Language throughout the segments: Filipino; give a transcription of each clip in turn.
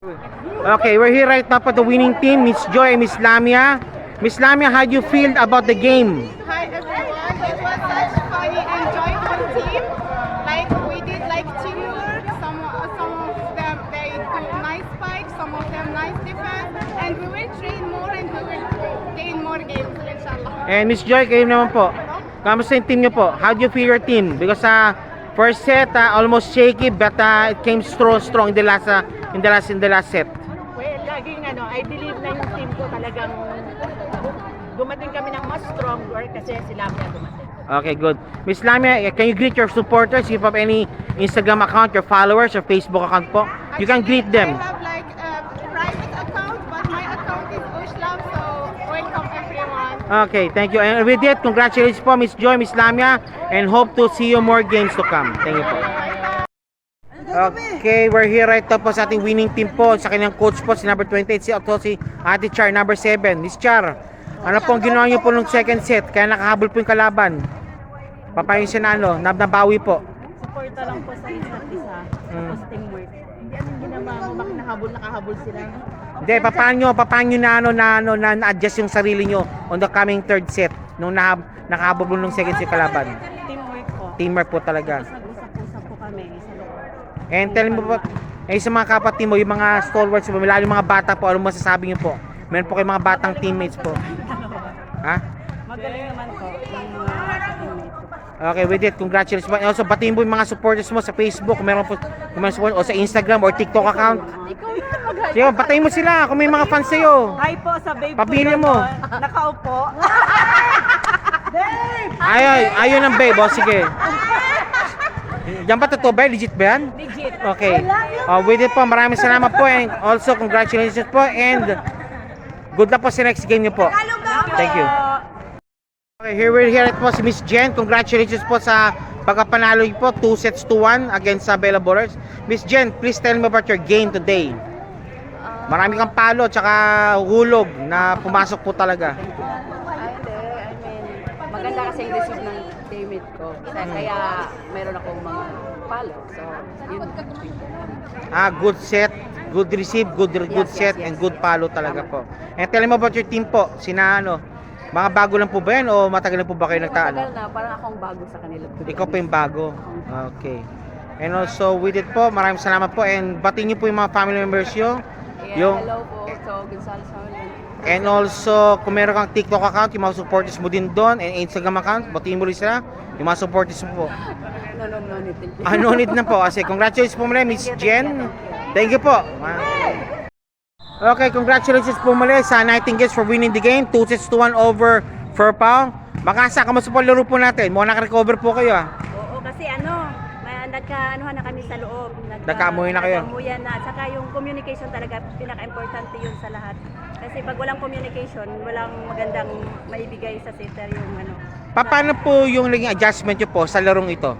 Okay, we're here right now for the winning team, Miss Joy and Miss Lamia. Miss Lamia, how do you feel about the game? Hi everyone, it was such funny and joyful team. Like we did like teamwork. Some of them they do nice spikes, some of them nice defense, and we will train more and we will gain more games, inshallah. And Miss Joy, kayo naman po. Kamusta yung team nyo po? How do you feel your team? Because first set almost shaky, but it came strong in the last set. Well, laging I believe na yung team ko talagang dumating kami ng mas stronger kasi sila kaya dumating. Okay, good. Miss Lamia, can you greet your supporters? If you have any Instagram account, your followers, or Facebook account po, you can greet them. I have like a private account, but my account is Ushlam, so welcome everyone. Okay, thank you. And with that, congratulations po, Miss Joy, Miss Lamia, and hope to see you more games to come. Thank you po. Okay, we're here right now po sa ating winning team po. Sa kanyang coach po, si number 28, si Ate Char, number 7. Miss Char, ano pong ginawa niyo po nung second set? Kaya nakahabol po yung kalaban. Papayin siya na nabawi po. Suporta lang po sa isa't isa. Tapos teamwork. Hindi anong ginawa mo, bakit nakahabol sila? Hindi, papaano na na-adjust yung sarili nyo on the coming third set nung nakahabol nung second set kalaban? Teamwork po. Teamwork po talaga. Tapos nag-usap-usap po kami sa loob. And tell mo po, sa mga kapatid mo, yung mga stalwarts mo, lalo yung mga bata po, ano masasabi nyo po? Meron po kayong mga batang teammates po. Ha? Magaling naman po yung mga teammates ko. Okay, with it, congratulations. Also, batiin mo yung mga supporters mo sa Facebook, kung meron po, kung meron support, o sa Instagram or TikTok account. Sige, batiin mo sila kung may mga fans sa'yo. Hi po sa babe Pabili ko mo. doon. Nakaupo. Ayun ang babe, o sige. Yan ba totoo ba? Legit ba yan? Legit. Okay. With it po, maraming salamat po and also congratulations po and good luck po sa next game niyo po. Thank you. Okay, we're here po si Miss Jen. Congratulations po sa pagkapanalo niyo po. 2-1 against sa Bella Bowlers. Miss Jen, please tell me about your game today. Marami kang palo at saka hulog na pumasok po talaga. Maganda kasi yung receive ng teammate ko. Kaya meron akong mga palo. So, yun. Good set, good receive, good set, yes. and good palo talaga po. And tell me about your team po. Mga bago lang po ba yan o matagal na po ba kayo nagtaano? Matagal na, parang akong bago sa kanila. Ikaw po yung bago. Okay. And also with it po, maraming salamat po and batiin niyo po yung mga family members nyo. Hello po. So, Gonzales Hawlin. And also, kung meron kang TikTok account, yung mga supporters mo din doon and Instagram account, batiin mo rin sila. Yung mga supporters mo po. No need. No need na po kasi congratulations po muli Miss Jen. Thank you po. Okay, congratulations po muli sa Nightingales for winning the game. 2-1 over Furpao. Makasa, kamusta po laro po natin? Mukhang naka-recover po kayo Oo, kasi nagka-anuhan na kami sa loob. Nagkaamuyan na kayo? Nagkaamuyan na. Saka yung communication talaga, pinaka-importante yun sa lahat. Kasi pag walang communication, walang magandang maibigay sa setter yung Paano po yung naging adjustment nyo po sa larong ito?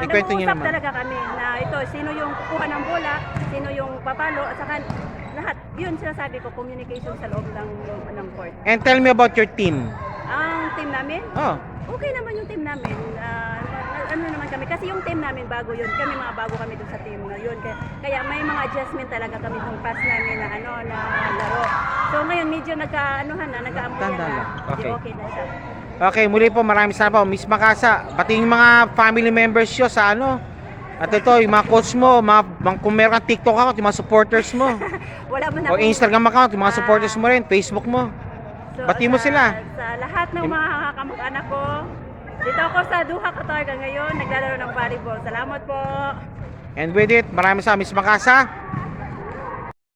Ikwento nyo nag-uusap naman. talaga kami na ito, sino yung kukuha ng bola, sino yung papalo, at saka lahat. Yun sinasabi ko, communication sa loob ng court. And tell me about your team. Ang team namin, Oh, okay naman yung team namin. Ano naman kami, kasi yung team namin bago yun. Kami mga bago kami dun sa team na yun. Kaya may mga adjustment talaga kami nung pass namin na na laro. So ngayon medyo nagkaamuyan Tanda na. lang. Okay. Okay na siya. okay, muli po maraming salamat po. Miss Makasa, pati yung mga family members nyo sa at ito, yung mga coach mo, kung meron kang TikTok account, yung mga supporters mo. Wala man O akong- Instagram account, yung mga supporters mo rin, Facebook mo. So, Bati mo sila. Sa lahat ng mga kamag-anak ko, dito ako sa Duha, Qatar ngayon, naglalaro ng volleyball. Salamat po. And with it, maraming salamat Miss Makasa.